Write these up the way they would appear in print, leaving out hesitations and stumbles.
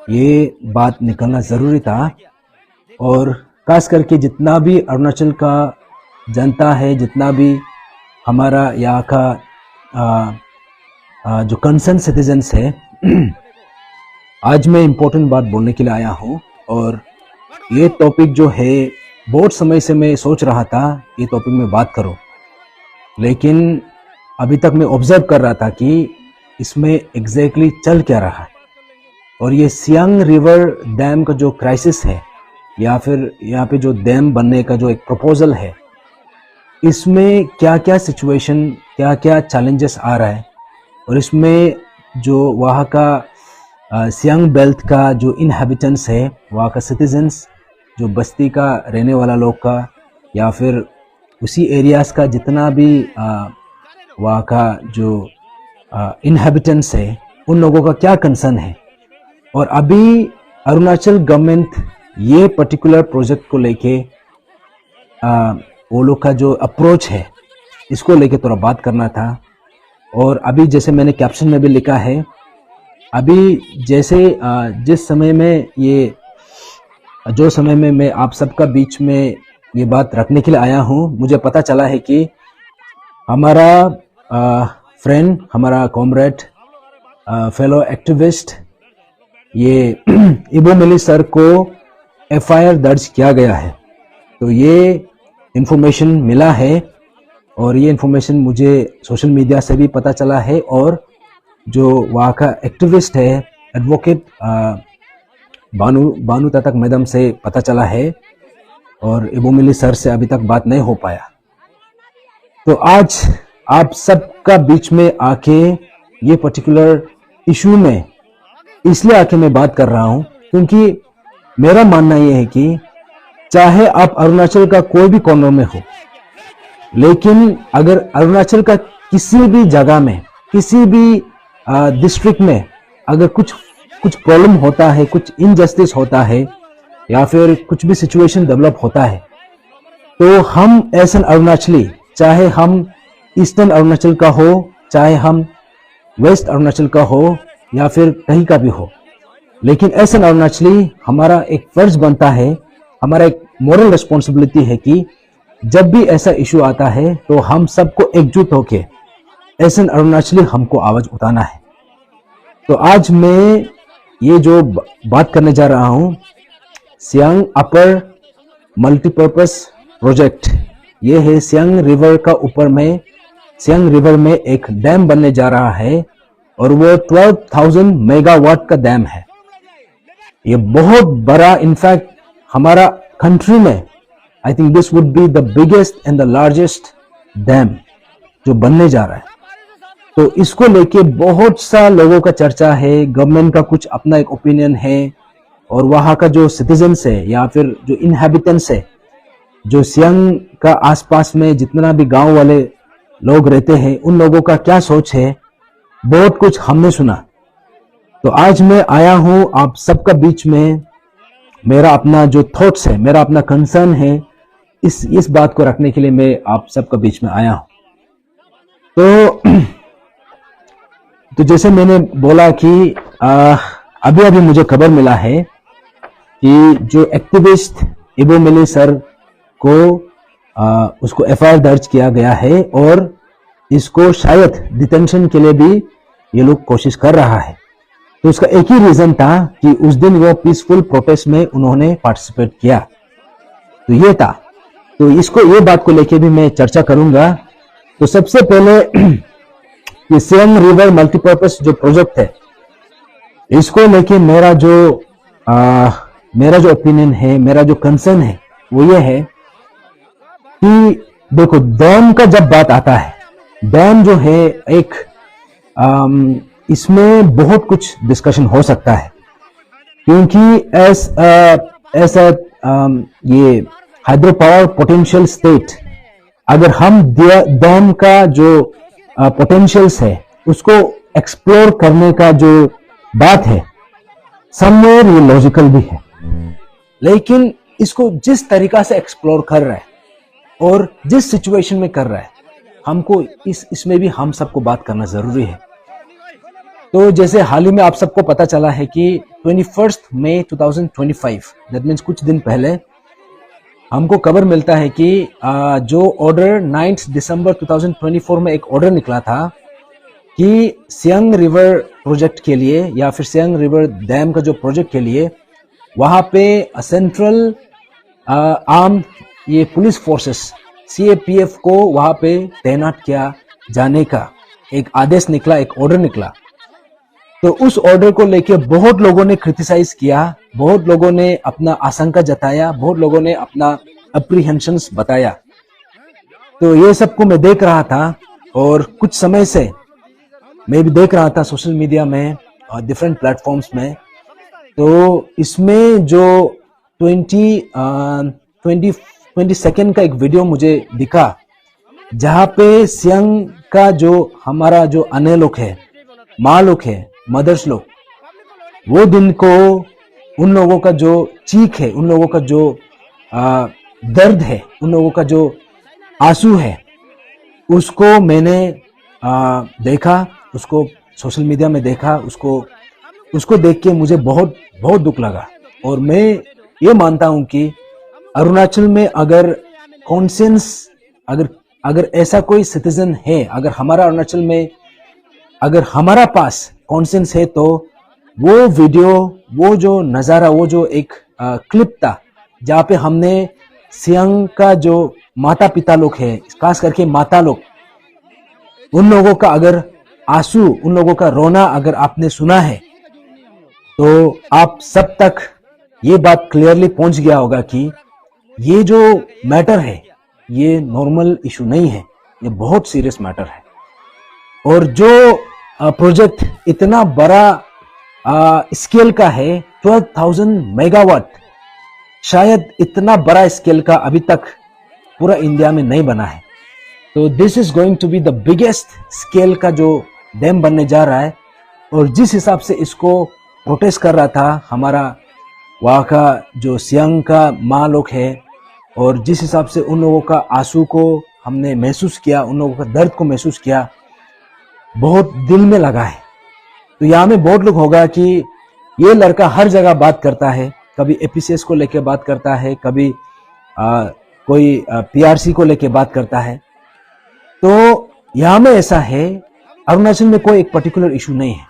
ये बात निकलना ज़रूरी था। और खास करके जितना भी अरुणाचल का जनता है, जितना भी हमारा यहाँ का जो कंसर्न सिटीजन्स है, आज मैं इम्पोर्टेंट बात बोलने के लिए आया हूँ। और ये टॉपिक जो है बहुत समय से मैं सोच रहा था ये टॉपिक में बात करूँ, लेकिन अभी तक मैं ऑब्जर्व कर रहा था कि इसमें एग्जैक्टली चल क्या रहा है। और ये सियांग रिवर डैम का जो क्राइसिस है या फिर यहाँ पे जो डैम बनने का जो एक प्रपोजल है, इसमें क्या क्या सिचुएशन, क्या क्या चैलेंजेस आ रहा है, और इसमें जो वहाँ का सियांग बेल्ट का जो इनहैबिटेंट्स है, वहाँ का सिटीजन्स, जो बस्ती का रहने वाला लोग का या फिर उसी एरियाज़ का जितना भी वहाँ का जो इनहैबिटेंट्स है, उन लोगों का क्या कंसर्न है। और अभी अरुणाचल गवर्नमेंट ये पर्टिकुलर प्रोजेक्ट को लेके वो लोग का जो अप्रोच है, इसको लेके थोड़ा बात करना था। और अभी जैसे मैंने कैप्शन में भी लिखा है, अभी जैसे जिस समय में जो समय में मैं आप सबका बीच में ये बात रखने के लिए आया हूँ, मुझे पता चला है कि हमारा फ्रेंड, हमारा कॉमरेड, फेलो एक्टिविस्ट, ये इबो मिली सर को एफआईआर दर्ज किया गया है। तो ये इन्फॉर्मेशन मिला है और ये इन्फॉर्मेशन मुझे सोशल मीडिया से भी पता चला है, और जो वहाँ का एक्टिविस्ट है, एडवोकेट बानू ततक मैडम से पता चला है, और इबो मिली सर से अभी तक बात नहीं हो पाया। तो आज आप सबका बीच में आके ये पर्टिकुलर इशू में इसलिए आके मैं बात कर रहा हूँ क्योंकि मेरा मानना ये है कि चाहे आप अरुणाचल का कोई भी कॉर्नर में हो, लेकिन अगर अरुणाचल का किसी भी जगह में, किसी भी डिस्ट्रिक्ट में अगर कुछ प्रॉब्लम होता है, कुछ इनजस्टिस होता है या फिर कुछ भी सिचुएशन डेवलप होता है, तो हम एज एन अरुणाचली, चाहे हम ईस्टर्न अरुणाचल का हो, चाहे हम वेस्ट अरुणाचल का हो या फिर कहीं का भी हो, लेकिन एज एन अरुणाचली हमारा एक फर्ज बनता है, हमारा एक मॉरल रिस्पॉन्सिबिलिटी है कि जब भी ऐसा इशू आता है तो हम सबको एकजुट होके एज एन अरुणाचली हमको आवाज उठाना है। तो आज मैं ये जो बात करने जा रहा हूँ, सियांग अपर मल्टीपर्पस प्रोजेक्ट, ये है सियांग रिवर का ऊपर में, सियांग रिवर में एक डैम बनने जा रहा है और वो 12,000 मेगावाट का डैम है। ये बहुत बड़ा, इनफैक्ट हमारा कंट्री में I think this would be the biggest and the largest dam जो बनने जा रहा है। तो इसको लेके बहुत सा लोगों का चर्चा है, गवर्नमेंट का कुछ अपना एक ओपिनियन है, और वहाँ का जो सिटीजन्स है या फिर जो इनहैबिटेंट्स है, जो सियांग का आसपास में जितना भी गांव वाले लोग रहते हैं, उन लोगों का क्या सोच है, बहुत कुछ हमने सुना। तो आज मैं आया हूं आप सबका बीच में, मेरा अपना जो थॉट्स है, मेरा अपना कंसर्न है, इस बात को रखने के लिए मैं आप सबका बीच में आया हूं। तो जैसे मैंने बोला कि अभी अभी मुझे खबर मिला है कि जो एक्टिविस्ट इबो मिली सर को उसको एफआईआर दर्ज किया गया है और इसको शायद डिटेंशन के लिए भी ये लोग कोशिश कर रहा है। तो उसका एक ही रीजन था कि उस दिन वो पीसफुल प्रोटेस्ट में उन्होंने पार्टिसिपेट किया, तो ये था। तो ये बात को लेके भी मैं चर्चा करूंगा। तो सबसे पहले ये सियांग रिवर मल्टीपर्पस जो प्रोजेक्ट है, इसको लेके मेरा जो ओपिनियन है, मेरा जो कंसर्न है, वो ये है कि देखो, डैम का जब बात आता है, डैम जो है एक इसमें बहुत कुछ डिस्कशन हो सकता है, क्योंकि ऐसा ये हाइड्रो पावर पोटेंशियल स्टेट, अगर हम डैम का जो पोटेंशियल्स है उसको एक्सप्लोर करने का जो बात है, समवेयर ये लॉजिकल भी है, लेकिन इसको जिस तरीका से एक्सप्लोर कर रहा है और जिस सिचुएशन में कर रहा है, हमको इसमें भी हम सबको बात करना जरूरी है। तो जैसे हाल ही में आप सबको पता चला है कि 21 मई 2025, दैट मीन्स कुछ दिन पहले हमको खबर मिलता है कि जो ऑर्डर 9 दिसंबर 2024 में एक ऑर्डर निकला था कि सियांग रिवर प्रोजेक्ट के लिए या फिर सियांग रिवर डैम का जो प्रोजेक्ट के लिए वहां पे सेंट्रल आर्म ये पुलिस फोर्सेस CAPF को वहां पे तैनात किया जाने का एक आदेश निकला, एक ऑर्डर निकला। तो उस ऑर्डर को लेके बहुत लोगों ने क्रिटिसाइज किया, बहुत लोगों ने अपना आशंका जताया, बहुत लोगों ने अपना अप्रीहेंशंस बताया। तो ये सबको मैं देख रहा था और कुछ समय से मैं भी देख रहा था सोशल मीडिया में और डिफरेंट प्लेटफॉर्म्स में। तो इसमें जो 22nd का एक वीडियो मुझे दिखा जहां पे सियांग का जो हमारा जो अन्य लोग है, माँ लोग है, मदर्स लोग, वो दिन को उन लोगों का जो चीख है, उन लोगों का जो दर्द है, उन लोगों का जो आंसू है, उसको मैंने देखा, उसको सोशल मीडिया में देखा, उसको देख के मुझे बहुत बहुत दुख लगा। और मैं ये मानता हूं कि अरुणाचल में अगर कॉन्शियंस, अगर ऐसा कोई सिटीजन है, अगर हमारा अरुणाचल में अगर हमारा पास कॉन्शियंस है, तो वो वीडियो, वो जो नजारा, वो जो एक क्लिप था जहाँ पे हमने सियांग का जो माता पिता लोग है, खास करके माता लोग, उन लोगों का अगर आंसू, उन लोगों का रोना अगर आपने सुना है तो आप सब तक ये बात क्लियरली पहुंच गया होगा कि ये जो मैटर है ये नॉर्मल इशू नहीं है, ये बहुत सीरियस मैटर है। और जो प्रोजेक्ट इतना बड़ा स्केल का है, 12,000 मेगावाट, शायद इतना बड़ा स्केल का अभी तक पूरा इंडिया में नहीं बना है। तो this is going to be the biggest scale का जो डैम बनने जा रहा है। और जिस हिसाब से इसको प्रोटेस्ट कर रहा था हमारा वहाँ का जो सियांग का माँ लोग है, और जिस हिसाब से उन लोगों का आंसू को हमने महसूस किया, उन लोगों का दर्द को महसूस किया, बहुत दिल में लगा है। तो यहाँ में बहुत लोग होगा कि ये लड़का हर जगह बात करता है, कभी APCS को लेके बात करता है, कभी कोई PRC को लेके बात करता है। तो यहाँ में ऐसा है, अरुणाचल में कोई एक पर्टिकुलर इशू नहीं है,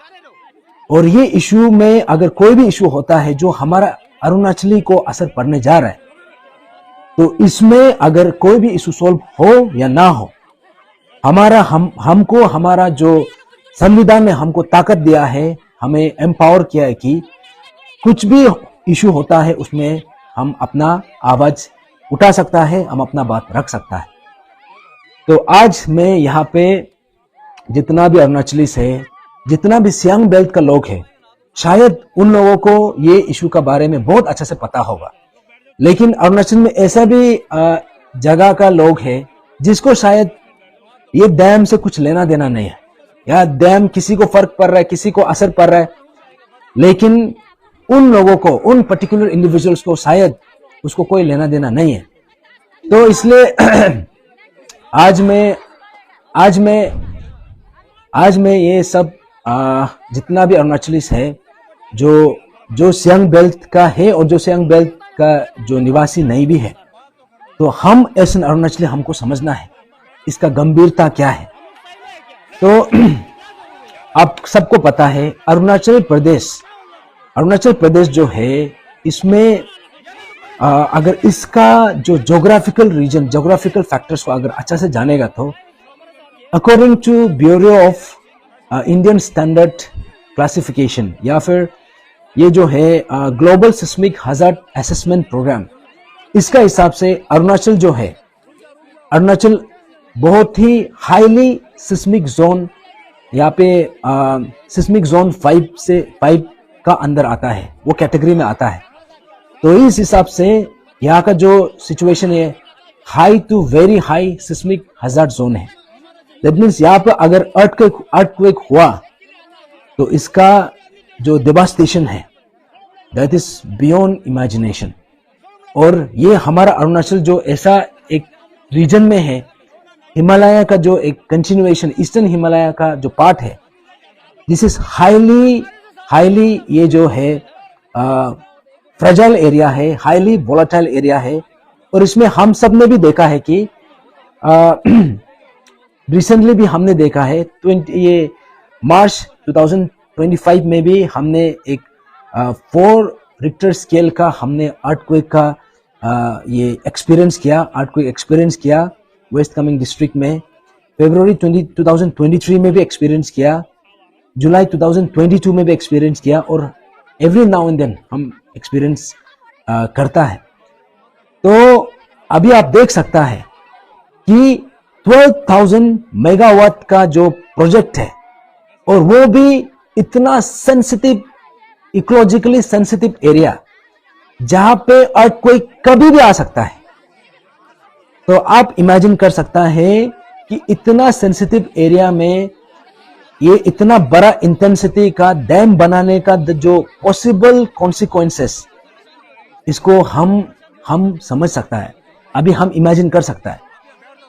और ये इशू में अगर कोई भी इशू होता है जो हमारा अरुणाचली को असर पड़ने जा रहा है, तो इसमें अगर कोई भी इशू सॉल्व हो या ना हो, हमको हमारा जो संविधान ने हमको ताकत दिया है, हमें एम्पावर किया है कि कुछ भी इशू होता है उसमें हम अपना आवाज उठा सकता है, हम अपना बात रख सकता है। तो आज मैं यहाँ पे जितना भी अरुणाचली है, जितना भी सियांग बेल्ट का लोग है, शायद उन लोगों को ये इशू का बारे में बहुत अच्छे से पता होगा, लेकिन अरुणाचल में ऐसा भी जगह का लोग है जिसको शायद ये डैम से कुछ लेना देना नहीं है, या डैम किसी को फर्क पड़ रहा है, किसी को असर पड़ रहा है, लेकिन उन लोगों को, उन पर्टिकुलर इंडिविजुअल्स को शायद उसको कोई लेना देना नहीं है। तो इसलिए आज मैं ये सब जितना भी अरुणाचली है जो सियांग बेल्ट का है और जो सियांग बेल्ट का जो निवासी नहीं भी है, तो हम ऐसे अरुणाचली हमको समझना है इसका गंभीरता क्या है। तो आप सबको पता है अरुणाचल प्रदेश जो है, इसमें अगर इसका जो जोग्राफिकल रीजन, जोग्राफिकल फैक्टर्स को अगर अच्छा से जानेगा, तो according to bureau of Indian standard classification, या फिर ये जो है global seismic hazard assessment program, इसका हिसाब से अरुणाचल जो है, अरुणाचल बहुत ही हाईली सिस्मिक जोन, यहाँ पे सिस्मिक जोन 5 का अंदर आता है, वो कैटेगरी में आता है। तो इस हिसाब से यहाँ का जो सिचुएशन है, high to very high seismic hazard zone है। दैट मीन्स यहाँ पर अगर अर्थक्वेक हुआ तो इसका जो डेवास्टेशन है, दैट इज बियॉन्ड इमेजिनेशन। और ये हमारा अरुणाचल जो ऐसा एक रीजन में है, हिमालय का जो एक कंटिन्यूएशन, ईस्टर्न हिमालय का जो पार्ट है, दिस इज हाईली ये जो है फ्रेजाइल एरिया है, हाईली वोलाटाइल एरिया है। और इसमें हम सब ने भी देखा है कि रिसेंटली भी हमने देखा है ये मार्च 2025 में भी हमने एक 4 रिक्टर स्केल का हमने अर्थक्वेक का ये अर्थक्वेक एक्सपीरियंस किया वेस्ट कामेंग डिस्ट्रिक्ट में। फरवरी 2023 में भी एक्सपीरियंस किया, जुलाई 2022 में भी एक्सपीरियंस किया, और एवरी नाउ एंड देन हम एक्सपीरियंस करता है। तो अभी आप देख सकता है कि 12,000 मेगावाट का जो प्रोजेक्ट है, और वो भी इतना सेंसिटिव, इकोलॉजिकली सेंसिटिव एरिया जहां पे अर्थक्वेक कभी भी आ सकता है। तो आप इमेजिन कर सकता है कि इतना सेंसिटिव एरिया में ये इतना बड़ा इंटेंसिटी का डैम बनाने का जो पॉसिबल कॉन्सिक्वेंसेस, इसको हम समझ सकता है, अभी हम इमेजिन कर सकता है,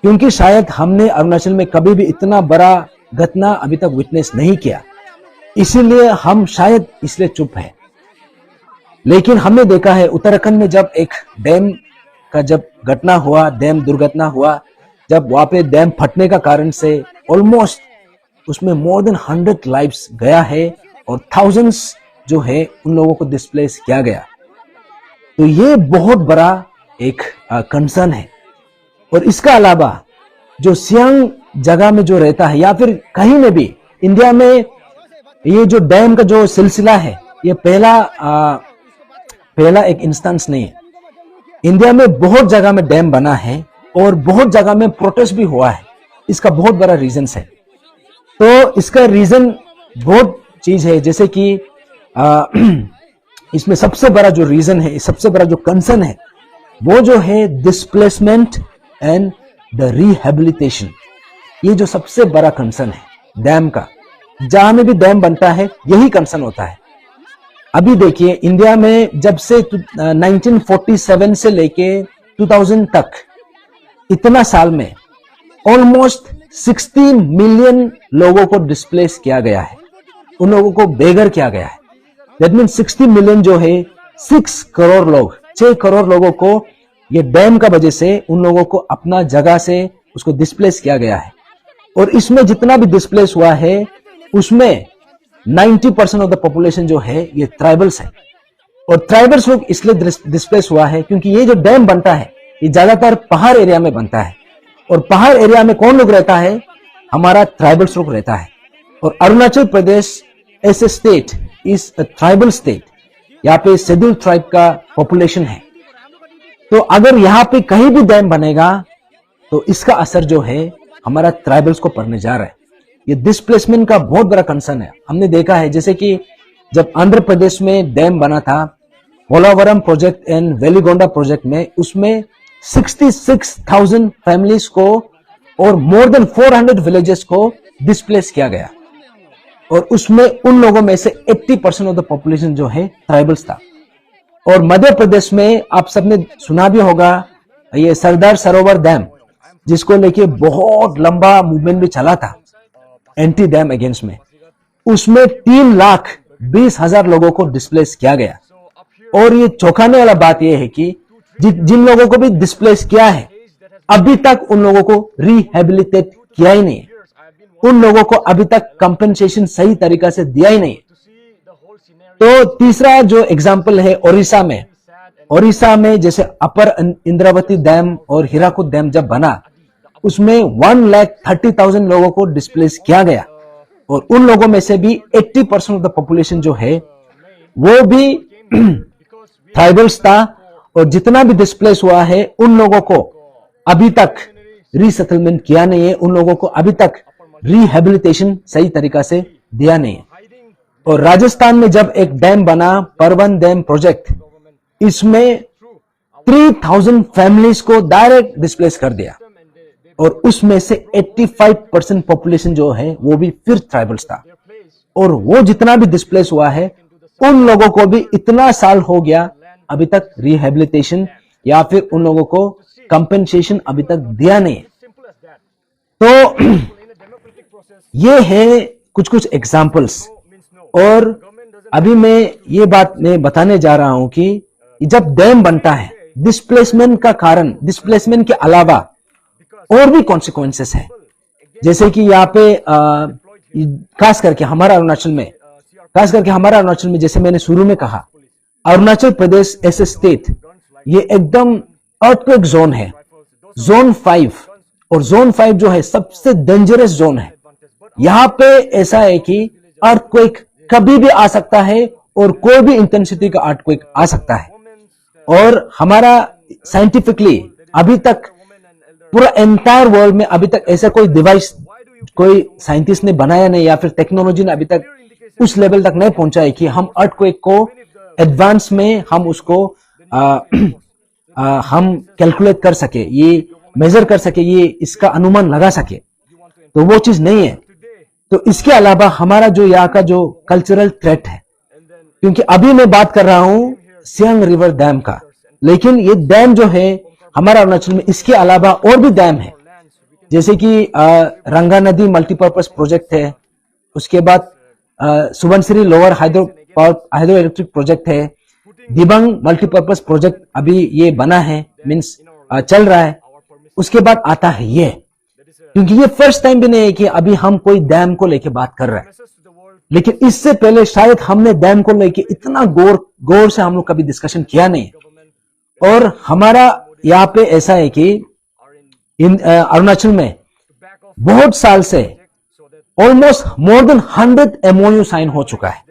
क्योंकि शायद हमने अरुणाचल में कभी भी इतना बड़ा घटना अभी तक विटनेस नहीं किया, इसीलिए हम शायद इसलिए चुप है। लेकिन हमने देखा है उत्तराखंड में जब एक डैम का जब घटना हुआ, डैम दुर्घटना हुआ, जब वहां पे डैम फटने का कारण से ऑलमोस्ट उसमें मोर देन 100 लाइव्स गया है और थाउजेंड्स जो है उन लोगों को डिस्प्लेस किया गया। तो ये बहुत बड़ा एक कंसर्न है। और इसका अलावा जो सियांग जगह में जो रहता है या फिर कहीं में भी इंडिया में, ये जो डैम का जो सिलसिला है, ये पहला एक इंस्टेंस नहीं है। इंडिया में बहुत जगह में डैम बना है और बहुत जगह में प्रोटेस्ट भी हुआ है। इसका बहुत बड़ा रीजन है। तो इसका रीजन बहुत चीज है, जैसे कि इसमें सबसे बड़ा जो रीजन है, सबसे बड़ा जो कंसर्न है, वो जो है डिस्प्लेसमेंट एंड द रिहेबिलिटेशन। ये जो सबसे बड़ा कंसर्न है डैम का, जहां में भी डैम बनता है यही कंसर्न होता है। अभी देखिए इंडिया में जब से 1947 से लेके 2000 तक, इतना साल में ऑलमोस्ट 60 मिलियन लोगों को डिस्प्लेस किया गया है, उन लोगों को बेघर किया गया है। दैट मीन 60 मिलियन जो है 6 करोड़ लोग, 6 करोड़ लोगों को ये डैम का वजह से उन लोगों को अपना जगह से उसको डिस्प्लेस किया गया है। और इसमें जितना भी डिस्प्लेस हुआ है उसमें 90% ऑफ द पॉपुलेशन जो है ये ट्राइबल्स है। और ट्राइबल्स लोग इसलिए डिस्प्लेस हुआ है क्योंकि ये जो डैम बनता है ये ज्यादातर पहाड़ एरिया में बनता है, और पहाड़ एरिया में कौन लोग रहता है? हमारा ट्राइबल्स लोग रहता है। और Arunachal Pradesh as a state is a tribal state, यहाँ पे शेड्यूल ट्राइब का पॉपुलेशन है। तो अगर यहाँ पे कहीं भी डैम बनेगा तो इसका असर जो है हमारा ट्राइबल्स को पड़ने जा रहा है। ये डिस्प्लेसमेंट का बहुत बड़ा कंसर्न है। हमने देखा है जैसे कि जब आंध्र प्रदेश में डैम बना था, Polavaram project and Veligonda project में, उसमें 66,000 फैमिलीज को और मोर देन 400 विलेजेस को डिस्प्लेस किया गया। और उसमें उन लोगों में से 80% ऑफ द पॉपुलेशन जो है ट्राइबल्स था। और मध्य प्रदेश में आप सबने सुना भी होगा ये सरदार सरोवर डैम, जिसको लेके बहुत लंबा मूवमेंट भी चला था एंटी डैम अगेंस्ट में। उसमें 3,20,000 लोगों को डिस्प्लेस किया गया। और ये चौंकाने वाला बात यह है कि जिन लोगों को भी डिस्प्लेस किया है अभी तक उन लोगों को रिहेबिलिटेट किया ही नहीं है, उन लोगों को अभी तक कंपनसेशन सही तरीका से दिया ही नहीं है। तो तीसरा जो एग्जांपल है ओडिशा में जैसे अपर इंद्रावती डैम और हीराकुद डैम जब बना, उसमें 1,30,000 लोगों को डिस्प्लेस किया गया। और उन लोगों में से भी 80% ऑफ द पॉपुलेशन जो है वो भी ट्राइबल्स था। और जितना भी डिस्प्लेस हुआ है उन लोगों को अभी तक रीसेटलमेंट किया नहीं है, उन लोगों को अभी तक रिहेबिलिटेशन सही तरीका से दिया नहीं है। और राजस्थान में जब एक डैम बना, परवन डैम प्रोजेक्ट, इसमें 3,000 फैमिलीज को डायरेक्ट डिस्प्लेस कर दिया। और उसमें से 85% पॉपुलेशन जो है वो भी फिर ट्राइबल्स था। और वो जितना भी डिस्प्लेस हुआ है उन लोगों को भी इतना साल हो गया, अभी तक रिहेबिलिटेशन या फिर उन लोगों को कंपेंसेशन अभी तक दिया नहीं है। तो ये है कुछ एग्जांपल्स। और अभी मैं ये बात मैं बताने जा रहा हूं कि जब डैम बनता है, डिस्प्लेसमेंट का कारण, डिस्प्लेसमेंट के अलावा और भी कॉन्सिक्वेंसेस है। जैसे कि यहाँ पे खास करके हमारा अरुणाचल में, जैसे मैंने शुरू में कहा, अरुणाचल प्रदेश ऐसे स्टेट ये एकदम अर्थक्वेक जोन है, जोन 5, और जोन 5 जो है सबसे डेंजरस जोन है। यहाँ पे ऐसा है कि अर्थक्वेक कभी भी आ सकता है और कोई भी इंटेंसिटी का अर्थक्वेक आ सकता है। और हमारा साइंटिफिकली अभी तक पूरा एंटायर वर्ल्ड में अभी तक ऐसा कोई डिवाइस कोई साइंटिस्ट ने बनाया नहीं, या फिर टेक्नोलॉजी ने अभी तक उस लेवल तक नहीं पहुंचा है कि हम अर्थक्वेक को एडवांस में हम उसको हम कैलकुलेट कर सके, ये मेजर कर सके, ये इसका अनुमान लगा सके। तो वो चीज नहीं है। तो इसके अलावा हमारा जो यहाँ का जो कल्चरल थ्रेट है, क्योंकि अभी मैं बात कर रहा हूं सियांग रिवर डैम का, लेकिन ये डैम जो है हमारा अरुणाचल में, इसके अलावा और भी डैम है, जैसे कि रंगा नदी मल्टीपर्पज प्रोजेक्ट है, उसके बाद Subansiri lower hydro electric project है, दिबांग मल्टीपर्पज प्रोजेक्ट अभी ये बना है, मीन्स चल रहा है। उसके बाद आता है ये, क्योंकि ये फर्स्ट टाइम भी नहीं है कि अभी हम कोई डैम को लेके बात कर रहे हैं, लेकिन इससे पहले शायद हमने डैम को लेके इतना गौर से हम लोग कभी डिस्कशन किया नहीं। और हमारा यहाँ पे ऐसा है कि अरुणाचल में बहुत साल से almost more than 100 MOU sign हो चुका है,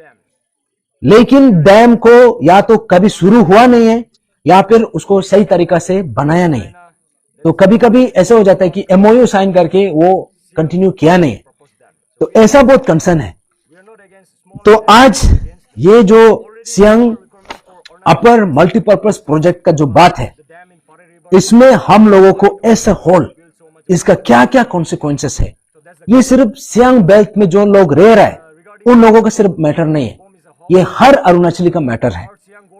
लेकिन डैम को या तो कभी शुरू हुआ नहीं है या फिर उसको सही तरीका से बनाया नहीं है। तो कभी कभी ऐसा हो जाता है कि MOU साइन करके वो कंटिन्यू किया नहीं है, तो ऐसा बहुत कंसर्न है। तो आज ये जो सियांग अपर मल्टीपर्पज प्रोजेक्ट का जो बात है, इसमें हम लोगों को ऐसा होल इसका क्या क्या कॉन्सिक्वेंसेस है, ये सिर्फ सियांग बेल्ट में जो लोग रह रहे हैं उन लोगों का सिर्फ मैटर नहीं है, ये हर अरुणाचली का मैटर है।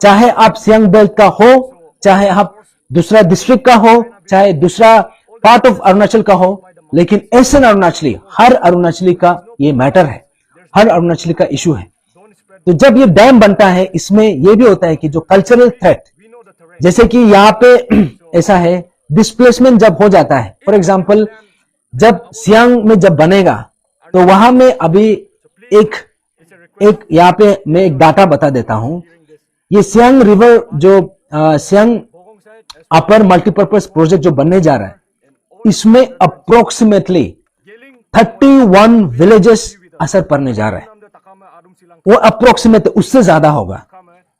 चाहे आप सियांग बेल्ट का हो, चाहे आप दूसरा डिस्ट्रिक्ट का हो, चाहे दूसरा पार्ट ऑफ अरुणाचल का हो, लेकिन एसन अरुणाचली, हर अरुणाचली का ये मैटर है, हर अरुणाचली का इशू है। तो जब ये डैम बनता है, इसमें यह भी होता है कि जो कल्चरल थ्रेट, जैसे कि यहाँ पे ऐसा है, डिस्प्लेसमेंट जब हो जाता है, फॉर एग्जांपल जब सियांग में जब बनेगा, तो वहां में अभी एक यहाँ पे मैं एक डाटा बता देता हूं। ये सियांग रिवर जो सियांग अपर मल्टीपर्पज प्रोजेक्ट जो बनने जा रहा है, इसमें अप्रोक्सीमेटली 31 विलेजेस असर पड़ने जा रहा है। वो अप्रोक्सीमेट, उससे ज्यादा होगा।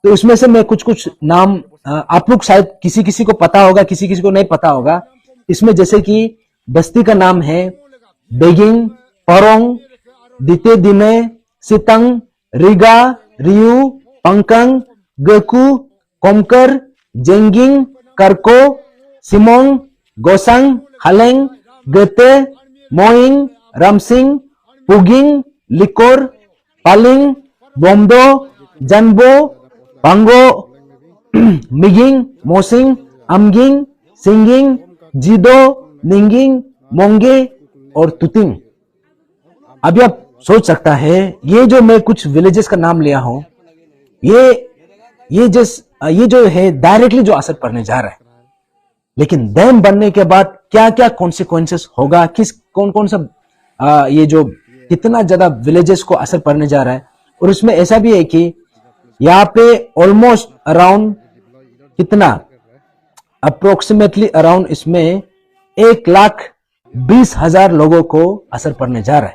तो इसमें से मैं कुछ नाम आप लोग शायद किसी किसी को पता होगा, किसी किसी को नहीं पता होगा। इसमें जैसे कि बस्ती का नाम है बेगिंग, परोंग, दिते दिने, सितंग, रिगा, रियू, पंकंग, गकू, कोमकर, जेंगिंग, करको, सिमोंग, गोसंग, हलेंग, गते, मोइंग, रामसिंग, पुगिंग, लिकोर, पालिंग, बोमदो, जनबो, पांगो, मिगिंग, मोसिंग, अमगिंग, सिंगिंग, जिदो, निंगिंग, मोंगे और तुतिंग। अभी आप सोच सकता है, ये जो मैं कुछ विलेजेस का नाम लिया हूं, ये जो है डायरेक्टली जो असर पड़ने जा रहा है, लेकिन डैम बनने के बाद क्या क्या कॉन्सिक्वेंसेस होगा, कौन कौन सा ये जो कितना ज्यादा विलेजेस को असर पड़ने जा रहा है। और उसमें ऐसा भी है कि यहाँ पे ऑलमोस्ट अराउंड कितना, अप्रोक्सीमेटली अराउंड इसमें 1,20,000 लोगों को असर पड़ने जा रहा है,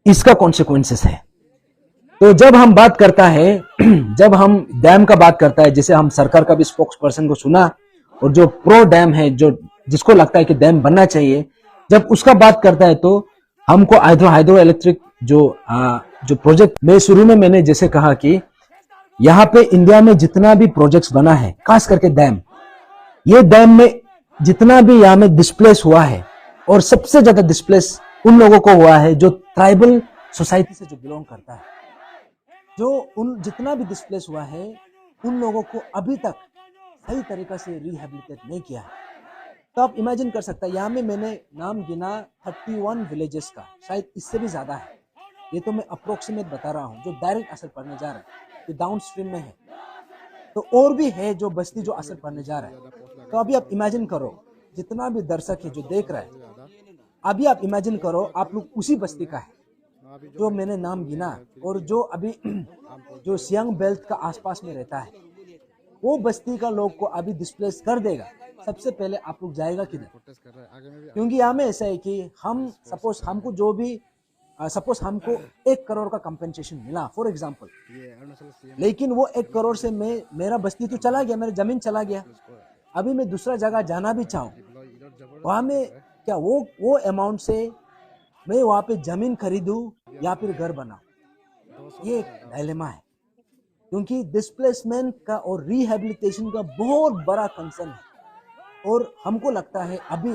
इसका कॉन्सिक्वेंसेस है। तो जब हम बात करता है जब हम डैम का बात करता है, जैसे हम सरकार का भी स्पोक्स पर्सन को सुना, और जो प्रो डैम है, जो जिसको लगता है कि डैम बनना चाहिए, जब उसका बात करता है, तो हमको हाइड्रो इलेक्ट्रिक जो प्रोजेक्ट में शुरू में मैंने जैसे कहा कि यहाँ पे इंडिया में जितना भी प्रोजेक्ट्स बना है, खास करके डैम, ये डैम में जितना भी यहाँ में डिस्प्लेस हुआ है, और सबसे ज्यादा डिस्प्लेस उन लोगों को हुआ है जो ट्राइबल सोसाइटी से जो बिलोंग करता है। जो उन जितना भी डिस्प्लेस हुआ है, उन लोगों को अभी तक सही तरीका से रिहेबिलिटेट नहीं किया है। तो आप इमेजिन कर सकते हैं, यहाँ में मैंने नाम गिना 31 विलेजेस का, शायद इससे भी ज्यादा है, ये तो मैं अप्रोक्सीमेट बता रहा हूँ, जो डायरेक्ट असर पड़ने जा रहा है, जो डाउन स्ट्रीम में है। तो और भी है जो बस्ती जो असर पड़ने जा रहा है। तो अभी आप इमेजिन करो, जितना भी दर्शक है जो देख रहा है, अभी आप इमेजिन करो आप लोग उसी बस्ती का है जो मैंने नाम गिना, और जो अभी जो सियांग बेल्ट का आसपास में रहता है, वो बस्ती का लोग को अभी डिस्प्लेस कर देगा। सबसे पहले आप लोग जाएगा किधर? क्योंकि यहाँ में ऐसा है कि हम सपोज हमको जो भी सपोज हमको 1 करोड़ का कंपेंसेशन मिला फॉर एग्जांपल, लेकिन वो 1 करोड़ से मैं मेरा बस्ती तो चला गया, मेरा जमीन चला गया। अभी मैं दूसरा जगह जाना भी चाहूँ, वहां में क्या वो अमाउंट से मैं वहां पे जमीन खरीदूं या फिर घर बनाऊं? ये एक डायलेमा है, क्योंकि डिस्प्लेसमेंट का और रिहेबिलिटेशन का बहुत बड़ा कंसर्न है। और हमको लगता है अभी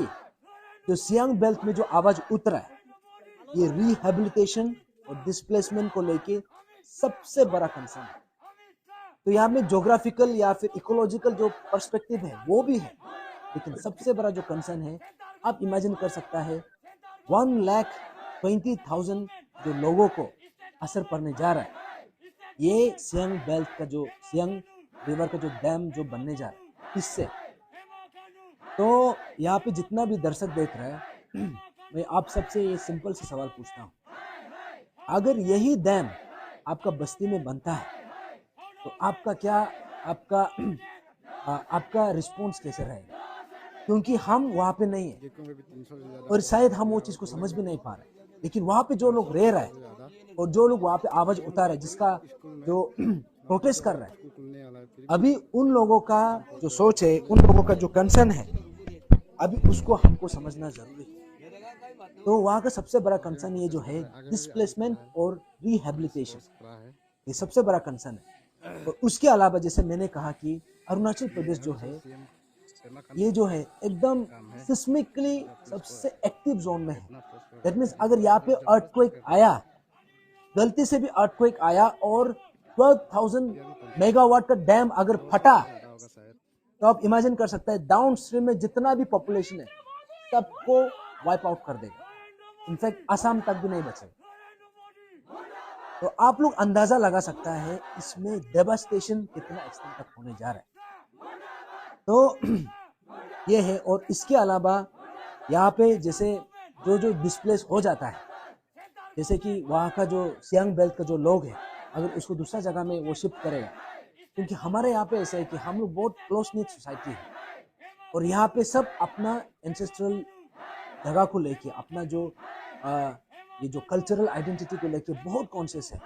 जो सियांग बेल्ट में जो आवाज उतरा है, ये रिहेबिलिटेशन और डिस्प्लेसमेंट को लेके सबसे बड़ा कंसर्न है। तो यहाँ में ज्योग्राफिकल या फिर इकोलॉजिकल जो पर्सपेक्टिव है वो भी है, लेकिन सबसे बड़ा जो कंसर्न है, आप इमेजिन कर सकता है 1,20,000 जो लोगों को असर पड़ने जा रहा है, ये सियांग बेल्ट का जो सियांग रिवर का जो डैम जो बनने जा रहा है इससे। तो यहाँ पे जितना भी दर्शक देख रहा है, मैं आप सबसे ये सिंपल सा सवाल पूछता हूँ, अगर यही डैम आपका बस्ती में बनता है तो आपका क्या आपका रिस्पॉन्स कैसे रहेगा? क्योंकि हम वहाँ पे नहीं है और शायद हम वो चीज़ को समझ भी नहीं पा रहे, लेकिन वहाँ पे जो लोग रह रहा है और जो लोग वहाँ पे आवाज उतार रहे हैं, जिसका जो प्रोटेस्ट कर रहा है, अभी उन लोगों का जो सोच है, उन लोगों का जो कंसर्न है, अभी उसको हमको समझना जरूरी है। तो वहाँ का सबसे बड़ा कंसर्न ये जो है डिस्प्लेसमेंट और रिहेबिलिटेशन, ये सबसे बड़ा कंसर्न है। और उसके अलावा जैसे मैंने कहा कि अरुणाचल प्रदेश जो है, ये जो है एकदम सिस्मिकली सबसे एक्टिव जोन में है। दैट मीन्स अगर यहाँ पे अर्थक्वेक आया, गलती से भी अर्थक्वेक आया और 12,000 मेगावाट का डैम अगर फटा, तो आप इमेजिन कर सकते हैं डाउन स्ट्रीम में जितना भी पॉपुलेशन है सबको वाइप आउट कर देगा। इनफैक्ट असम तक भी नहीं बचेगा। तो आप लोग अंदाजा लगा सकता है इसमें डेवास्टेशन कितना एक्सटेंड तक होने जा रहा है। तो ये है। और इसके अलावा यहाँ पे जैसे जो डिस्प्लेस हो जाता है, जैसे कि वहाँ का जो सियांग बेल्ट का जो लोग है, अगर उसको दूसरा जगह में वो शिफ्ट करेगा, क्योंकि हमारे यहाँ पे ऐसा है कि हम लोग बहुत क्लोज नीट सोसाइटी है और यहाँ पे सब अपना एंसेस्ट्रल जगह को लेके, अपना जो ये जो कल्चरल आइडेंटिटी को लेके बहुत कॉन्शियस है।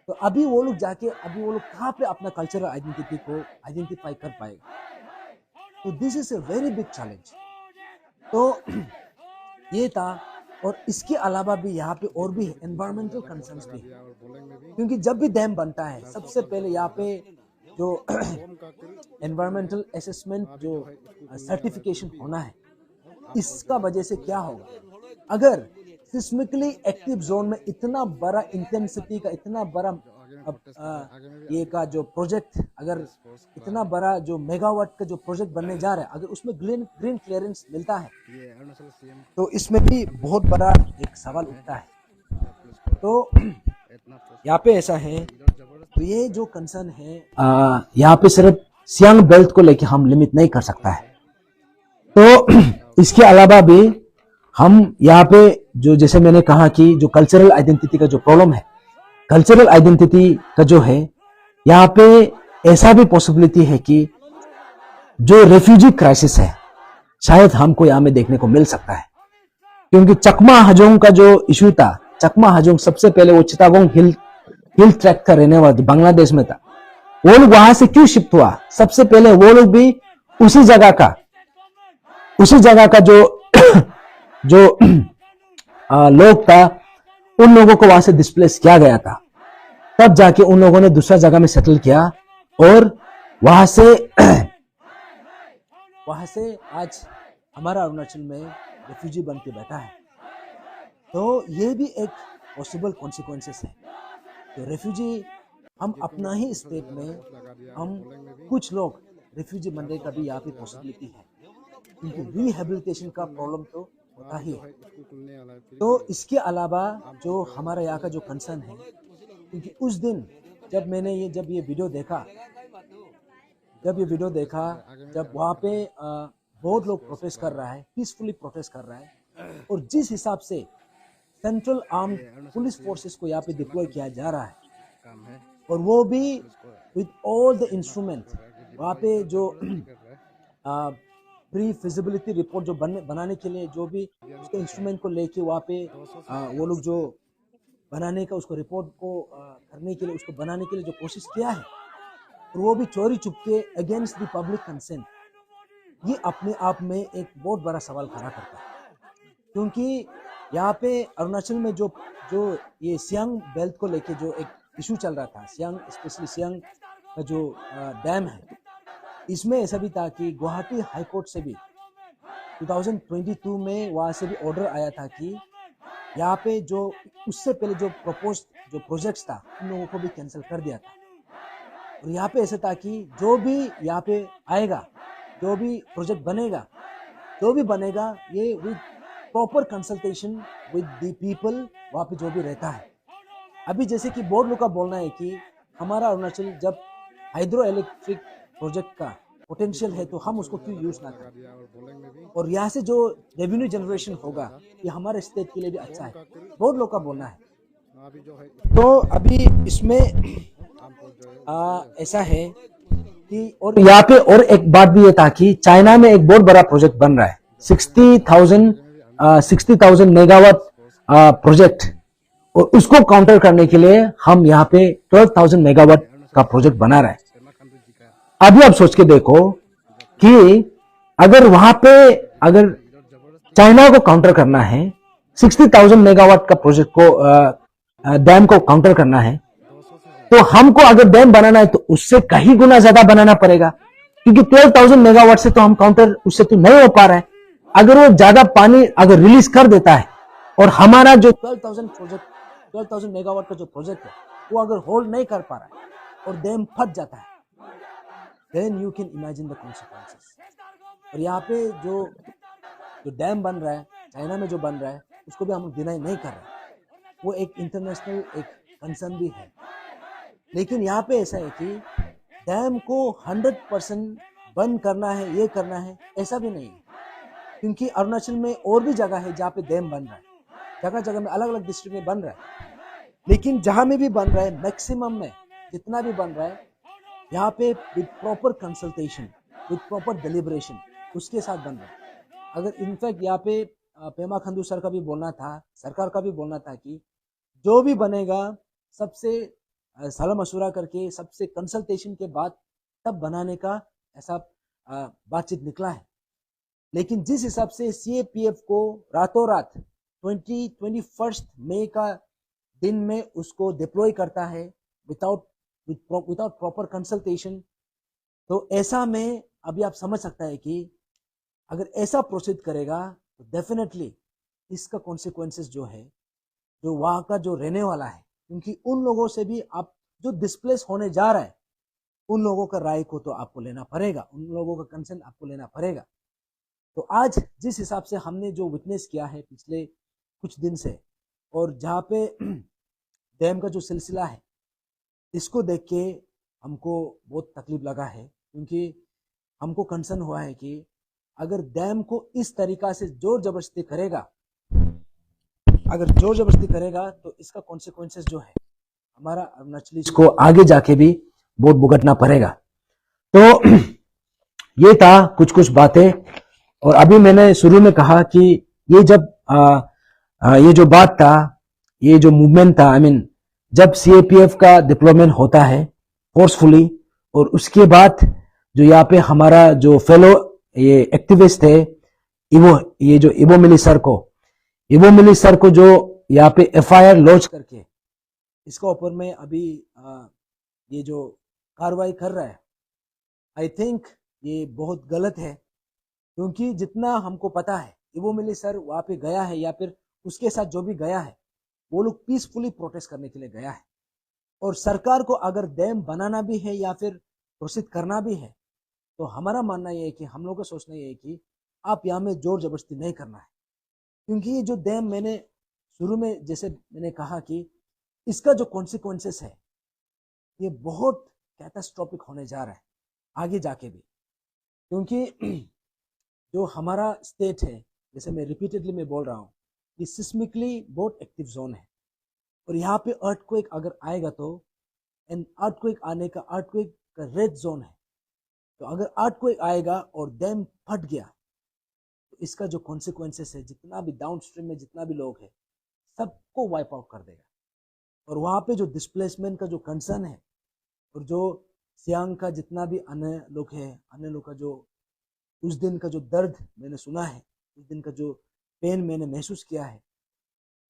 तो अभी वो लोग जाके अभी वो लोग कहाँ पे अपना कल्चरल आइडेंटिटी को आइडेंटिफाई कर पाएगा? तो this is a very big challenge. तो ये था। और इसके अलावा भी यहाँ पे और भी एनवायरमेंटल कंसर्न्स भी है, क्योंकि जब भी डैम बनता है सबसे पहले यहाँ पे जो एनवायरमेंटल असेसमेंट जो सर्टिफिकेशन होना है, इसका वजह से क्या होगा? अगर सिस्मिकली एक्टिव जोन में इतना बड़ा इंटेंसिटी का इतना बड़ा ये का जो प्रोजेक्ट, अगर इतना बड़ा जो मेगावाट का जो प्रोजेक्ट बनने जा रहा है, अगर उसमें ग्रीन क्लियरेंस मिलता है, तो इसमें भी बहुत बड़ा एक सवाल उठता है। तो यहाँ पे ऐसा है। तो ये जो कंसर्न है यहाँ पे सिर्फ सियांग बेल्ट को लेके हम लिमिट नहीं कर सकता है। तो इसके अलावा भी हम यहाँ पे जो जैसे मैंने कहा कि जो कल्चरल आइडेंटिटी का जो प्रॉब्लम है, कल्चरल आइडेंटिटी का जो है, यहाँ पे ऐसा भी पॉसिबिलिटी है कि जो रेफ्यूजी क्राइसिस है शायद हमको यहाँ में देखने को मिल सकता है। क्योंकि चकमा हजोंग का जो इशू था, चकमा हजोंग सबसे पहले वो चिटागोंग हिल ट्रैक का रहने वाला बांग्लादेश में था। वो लोग वहां से क्यों शिफ्ट हुआ? सबसे पहले वो लोग भी उसी जगह का जो लोग था, उन लोगों को वहां से डिस्प्लेस किया गया था। तब जाके उन लोगों ने दूसरा जगह में सेटल किया और वहां से आज हमारा अरुणाचल में रेफ्यूजी बन के बैठा है। तो ये भी एक पॉसिबल कॉन्सिक्वेंसेस है। तो रेफ्यूजी हम अपना ही स्टेट में हम कुछ लोग रेफ्यूजी बनने का भी यहाँ पे पॉसिबिलिटी है, क्योंकि रिहेबिलिटेशन का प्रॉब्लम तो होता ही है। तो इसके अलावा जो हमारा यहाँ का जो कंसर्न है, क्योंकि उस दिन जब ये वीडियो देखा, जब वहाँ पे बहुत लोग प्रोटेस्ट कर रहा है, पीसफुली प्रोटेस्ट कर रहा है, और जिस हिसाब से सेंट्रल आर्म्ड पुलिस फोर्सेस को यहाँ पे डिप्लॉय किया जा रहा है, और वो भी विद ऑल द इंस्ट्रूमेंट, वहाँ पे जो प्री फिजिबिलिटी रिपोर्ट जो बनाने के लिए जो भी उसके इंस्ट्रूमेंट को लेके वहाँ पे वो लोग जो बनाने का उसको रिपोर्ट को करने के लिए, उसको बनाने के लिए जो कोशिश किया है, और वो भी चोरी चुपके अगेंस्ट द पब्लिक कंसेंट, ये अपने आप में एक बहुत बड़ा सवाल खड़ा करता है। क्योंकि यहाँ पे अरुणाचल में जो जो ये सियांग बेल्ट को लेके जो एक इशू चल रहा था, स्पेशली सियांग का जो डैम है, इसमें ऐसा भी था कि गुवाहाटी हाई कोर्ट से भी 2022 में वहाँ से भी ऑर्डर आया था कि यहाँ पे जो उससे पहले जो जो प्रोजेक्ट्स था, उन लोगों को भी कैंसिल कर दिया था। और यहाँ पे ऐसा था कि जो भी यहाँ पे आएगा, जो भी प्रोजेक्ट बनेगा, ये with proper consultation with the people वहाँ पे जो भी रहता है। अभी जैसे कि बहुत लोग का बोलना है कि हमारा अरुणाचल जब हाइड्रो इलेक्ट्रिक प्रोजेक्ट का पोटेंशियल है तो हम उसको क्यों यूज ना करें, और यहाँ से जो रेवेन्यू जनरेशन होगा ये हमारे स्टेट के लिए भी अच्छा है, बहुत लोग का बोलना है। तो अभी इसमें ऐसा है कि, और यहाँ पे और एक बात भी ये था कि चाइना में एक बहुत बड़ा प्रोजेक्ट बन रहा है, 60,000 मेगावाट प्रोजेक्ट, और उसको काउंटर करने के लिए हम यहाँ पे 12,000 मेगावाट का प्रोजेक्ट बना रहा है। अभी आप सोच के देखो कि अगर वहां पे अगर चाइना को काउंटर करना है, 60,000 मेगावाट का प्रोजेक्ट को डैम को काउंटर करना है, तो हमको अगर डैम बनाना है तो उससे कहीं गुना ज्यादा बनाना पड़ेगा, क्योंकि 12,000 मेगावाट से तो हम काउंटर उससे तो नहीं हो पा रहा है। अगर वो ज्यादा पानी अगर रिलीज कर देता है और हमारा जो 12,000 मेगावाट का जो प्रोजेक्ट है वो अगर होल्ड नहीं कर पा रहा है और डैम फट जाता है, then you can imagine the consequences। और यहाँ पे जो डैम बन रहा है, चाइना में जो बन रहा है, उसको भी हम डिनाई नहीं कर रहे, वो एक इंटरनेशनल एक कंसर्न भी है। लेकिन यहाँ पे ऐसा है कि डैम को 100% बंद करना है, ये करना है, ऐसा भी नहीं है, क्योंकि अरुणाचल में और भी जगह है जहाँ पे डैम बन रहा है, जगह जगह में अलग अलग डिस्ट्रिक्ट में बन रहा है। लेकिन जहां में भी बन रहा है, मैक्सिमम में जितना भी बन रहा है, यहाँ पे with proper consultation, with proper deliberation, उसके साथ बन रहा है। अगर इनफैक्ट यहाँ पे पेमा खंडू सर का भी बोलना था, सरकार का भी बोलना था कि जो भी बनेगा सबसे सलाह मशवरा करके, सबसे कंसल्टेशन के बाद तब बनाने का ऐसा बातचीत निकला है। लेकिन जिस हिसाब से सीएपीएफ को रातों रात 21 मई का दिन में उसको डिप्लॉय करता है विदाउट प्रॉपर कंसल्टेशन, तो ऐसा में अभी आप समझ सकता है कि अगर ऐसा प्रोसीड करेगा तो डेफिनेटली इसका कॉन्सिक्वेंसेस जो है, जो वहाँ का जो रहने वाला है, क्योंकि उन लोगों से भी आप जो डिस्प्लेस होने जा रहा है, उन लोगों का राय को तो आपको लेना पड़ेगा, उन लोगों का कंसेंट आपको लेना पड़ेगा। तो आज जिस हिसाब से हमने जो विटनेस किया है पिछले कुछ दिन से, और जहाँ पे डैम का जो सिलसिला है, इसको देख के हमको बहुत तकलीफ लगा है, क्योंकि हमको कंसर्न हुआ है कि अगर डैम को इस तरीका से जोर जबरदस्ती करेगा तो इसका कॉन्सिक्वेंसेस जो है हमारा अरुणाचली को आगे जाके भी बहुत भुगतना पड़ेगा। तो ये था कुछ बातें। और अभी मैंने शुरू में कहा कि ये जब ये जो बात था, ये जो मूवमेंट था, जब सीएपीएफ का डिप्लॉयमेंट होता है फोर्सफुली, और उसके बाद जो यहाँ पे हमारा जो फेलो ये एक्टिविस्ट है ये जो इबो मिली सर को जो यहाँ पे एफआईआर लॉन्च करके इसका ऊपर में अभी ये जो कार्रवाई कर रहा है, आई थिंक ये बहुत गलत है। क्योंकि जितना हमको पता है, इबो मिली सर वहाँ पे गया है, या फिर उसके साथ जो भी गया है, वो लोग पीसफुली प्रोटेस्ट करने के लिए गया है। और सरकार को अगर डैम बनाना भी है या फिर प्रोसीड करना भी है, तो हमारा मानना यह है कि हम लोग का सोचना यह है कि आप यहाँ में जोर जबरदस्ती नहीं करना है। क्योंकि ये जो डैम मैंने शुरू में जैसे मैंने कहा कि इसका जो कॉन्सिक्वेंसेस है ये बहुत कैटास्ट्रोफिक होने जा रहा है आगे जाके भी, क्योंकि जो हमारा स्टेट है, जैसे मैं रिपीटेडली मैं बोल रहा हूँ, ये सिस्मिकली बहुत एक्टिव जोन है और यहाँ पे अर्थक्वेक अगर आएगा तो एंड अर्थक्वेक आने का अर्थक्वेक का रेड जोन है, तो अगर अर्थक्वेक आएगा और डैम फट गया तो इसका जो कॉन्सिक्वेंसेस है, जितना भी डाउन स्ट्रीम में जितना भी लोग है सबको वाइप आउट कर देगा। और वहाँ पे जो डिस्प्लेसमेंट का जो कंसर्न है और जो सियांग का जितना भी अन्य लोग है, अन्य लोग का जो उस दिन का जो दर्द मैंने सुना है, उस दिन का जो पेन मैंने महसूस किया है,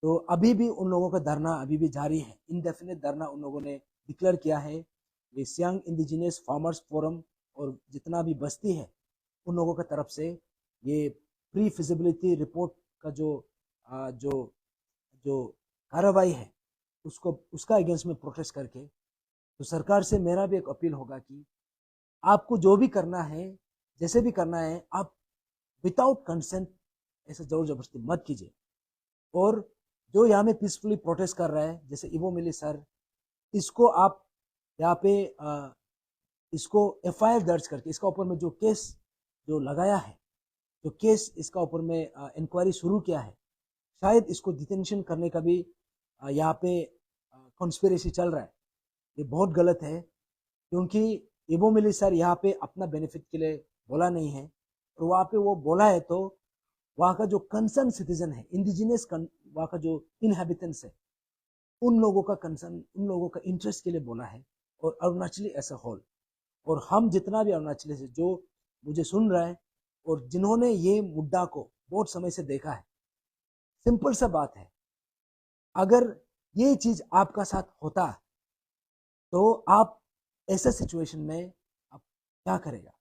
तो अभी भी उन लोगों का धरना अभी भी जारी है। इनडेफिनेट धरना उन लोगों ने डिक्लेयर किया है। ये सियांग इंडिजिनियस फार्मर्स फोरम और जितना भी बस्ती है उन लोगों की तरफ से ये प्री फिजिबिलिटी रिपोर्ट का जो जो कार्रवाई है उसका अगेंस्ट में प्रोटेस्ट करके, तो सरकार से मेरा भी एक अपील होगा कि आपको जो भी करना है, जैसे भी करना है, आप विदाउट कंसेंट ऐसे जोर जबरदस्ती मत कीजिए। और जो यहाँ में पीसफुली प्रोटेस्ट कर रहा है, जैसे इवो मिली सर, इसको आप यहाँ पे इसको एफआईआर दर्ज करके इसका ऊपर में जो केस जो लगाया है, जो केस इसका ऊपर में इंक्वायरी शुरू किया है, शायद इसको डिटेंशन करने का भी यहाँ पे कॉन्स्पिरेसी चल रहा है। ये बहुत गलत है, क्योंकि इवो मिली सर यहाँ पे अपना बेनिफिट के लिए बोला नहीं है, और वहाँ पे वो बोला है तो वहाँ का जो कंसर्न सिटीजन है, इंडिजिनियस वहाँ का जो इनहेबिटेंट्स है, उन लोगों का कंसर्न, उन लोगों का इंटरेस्ट के लिए बोला है, और अरुणाचली एज अ होल। और हम जितना भी अरुणाचली से जो मुझे सुन रहा है और जिन्होंने ये मुद्दा को बहुत समय से देखा है, सिंपल सा बात है, अगर ये चीज आपका साथ होता तो आप ऐसा सिचुएशन में आप क्या करेगा?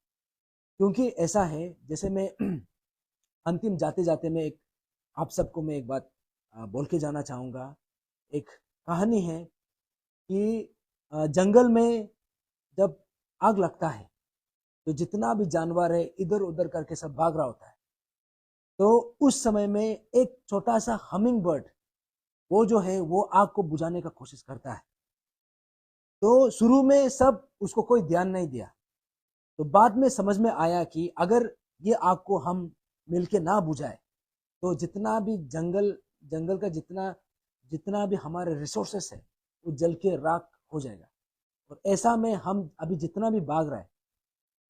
क्योंकि ऐसा है, जैसे मैं अंतिम जाते जाते मैं एक आप सबको मैं एक बात बोल के जाना चाहूँगा। एक कहानी है कि जंगल में जब आग लगता है तो जितना भी जानवर है इधर उधर करके सब भाग रहा होता है, तो उस समय में एक छोटा सा हमिंग बर्ड वो जो है वो आग को बुझाने का कोशिश करता है। तो शुरू में सब उसको कोई ध्यान नहीं दिया, तो बाद में समझ में आया कि अगर ये आग को हम मिलके ना बुझाए तो जितना भी जंगल का जितना भी हमारे रिसोर्सेस है वो जल के राख हो जाएगा। और ऐसा में हम अभी जितना भी भाग रहे हैं,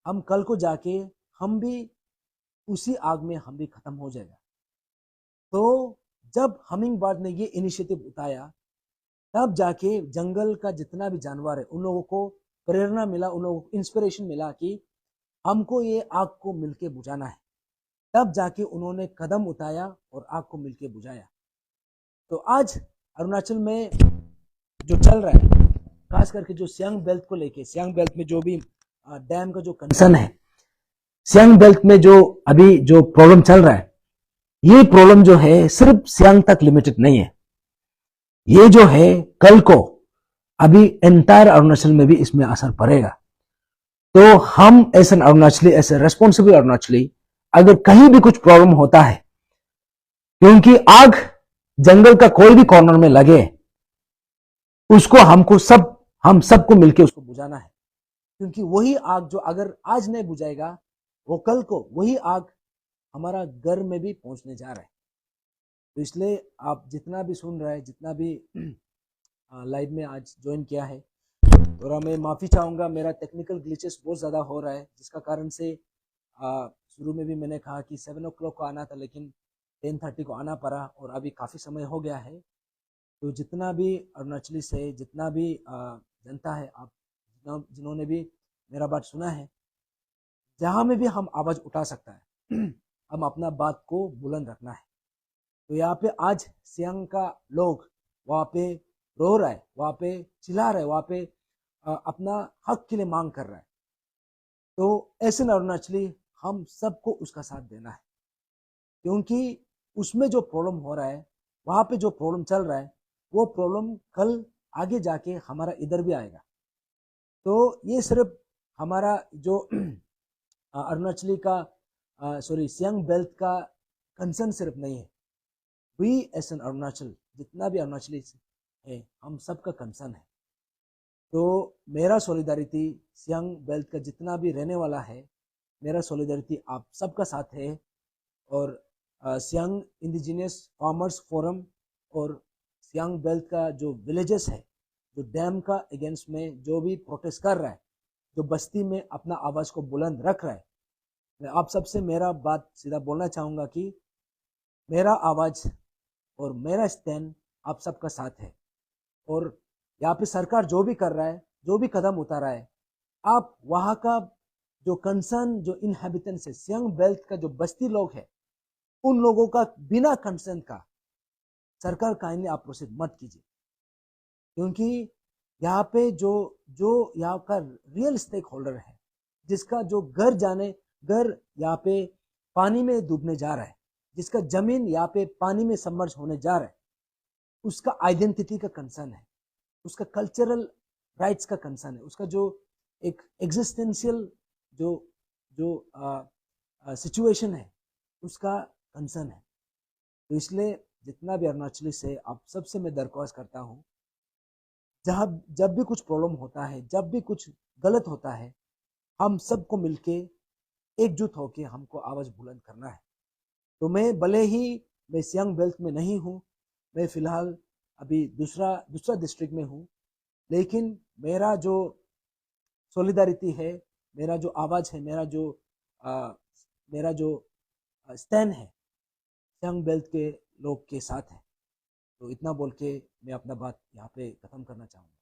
हम कल को जाके हम भी उसी आग में हम भी खत्म हो जाएगा। तो जब हमिंग बर्ड ने ये इनिशिएटिव उठाया, तब जाके जंगल का जितना भी जानवर है उन लोगों को प्रेरणा मिला, उन लोगों को इंस्पिरेशन मिला कि हमको ये आग को मिलके बुझाना है। तब जाके उन्होंने कदम उठाया और आग को मिलके बुझाया। तो आज अरुणाचल में जो चल रहा है, खास करके जो सियांग बेल्ट को लेके, सियांग बेल्ट में जो भी डैम का जो कंसर्न है, सियांग बेल्ट में जो अभी जो प्रॉब्लम चल रहा है, ये प्रॉब्लम जो है सिर्फ सियांग तक लिमिटेड नहीं है। ये जो है कल को अभी एंटायर अरुणाचल में भी इसमें असर पड़ेगा। तो हम as an Arunachali, as a responsible Arunachali, अगर कहीं भी कुछ प्रॉब्लम होता है, क्योंकि आग जंगल का कोई भी कॉर्नर में लगे, उसको हम सबको मिलके उसको बुझाना है। क्योंकि वही आग जो अगर आज नहीं बुझाएगा, वो कल को वही आग हमारा घर में भी पहुंचने जा रहा है। तो इसलिए आप जितना भी सुन रहे हैं, जितना भी लाइव में आज ज्वाइन किया है, और मैं माफ़ी चाहूँगा, मेरा टेक्निकल ग्लिचेस बहुत ज़्यादा हो रहा है, जिसका कारण से शुरू में भी मैंने कहा कि 7 o'clock को आना था, लेकिन 10:30 को आना पड़ा, और अभी काफ़ी समय हो गया है। तो जितना भी अरुणाचली से जितना भी जनता है, आप जिन्होंने भी मेरा बात सुना है, जहाँ में भी हम आवाज़ उठा सकता है, हम अपना बात को बुलंद रखना है। तो यहाँ पे आज सियांग का लोग वहाँ पे रो रहा है, वहाँ पे चिल्ला रहा है, वहाँ पे अपना हक के लिए मांग कर रहा है। तो ऐसे अरुणाचली हम सबको उसका साथ देना है, क्योंकि उसमें जो प्रॉब्लम हो रहा है, वहाँ पे जो प्रॉब्लम चल रहा है, वो प्रॉब्लम कल आगे जाके हमारा इधर भी आएगा। तो ये सिर्फ हमारा जो अरुणाचली का सियांग बेल्ट का कंसर्न सिर्फ नहीं है, वी एस एन अरुणाचल, जितना भी अरुणाचली है, हम सबका कंसर्न है। तो मेरा सॉलिडारिटी सियांग बेल्ट का जितना भी रहने वाला है, मेरा सॉलिडारिटी आप सबका साथ है। और सियांग इंडिजिनियस फार्मर्स फोरम और सियांग बेल्ट का जो विलेजेस है, जो डैम का अगेंस्ट में जो भी प्रोटेस्ट कर रहा है, जो बस्ती में अपना आवाज को बुलंद रख रहा है, मैं आप सबसे मेरा बात सीधा बोलना चाहूंगा कि मेरा आवाज और मेरा स्टैंड आप सबका साथ है। और यहाँ पे सरकार जो भी कर रहा है, जो भी कदम उठा रहा है, आप वहां का जो कंसर्न, जो इनहेबिटेंट्स है, सियांग बेल्ट का जो बस्ती लोग है, उन लोगों का बिना कंसर्न का सरकार काइंडली आप प्रोसीड मत कीजिए। क्योंकि यहाँ पे जो जो यहाँ का रियल स्टेक होल्डर है, जिसका जो घर यहाँ पे पानी में डूबने जा रहा है, जिसका जमीन यहाँ पे पानी में सबमर्ज होने जा रहा है, उसका आइडेंटिटी का कंसर्न है, उसका कल्चरल राइट्स का कंसर्न है, उसका जो एक एग्जिस्टेंशियल जो जो सिचुएशन है, उसका कंसर्न है। तो इसलिए जितना भी अरुणाचली से आप सबसे मैं दरख्वास्त करता हूँ, जब भी कुछ प्रॉब्लम होता है, जब भी कुछ गलत होता है, हम सबको मिलके एकजुट होके हमको आवाज बुलंद करना है। तो मैं भले ही मैं सियांग बेल्ट में नहीं हूँ, मैं फिलहाल अभी दूसरा दूसरा डिस्ट्रिक्ट में हूँ, लेकिन मेरा जो सॉलिडारिटी है, मेरा जो आवाज है, मेरा जो स्टैंड है, सियांग बेल्ट के लोग के साथ है। तो इतना बोल के मैं अपना बात यहाँ पे खत्म करना चाहूँगा।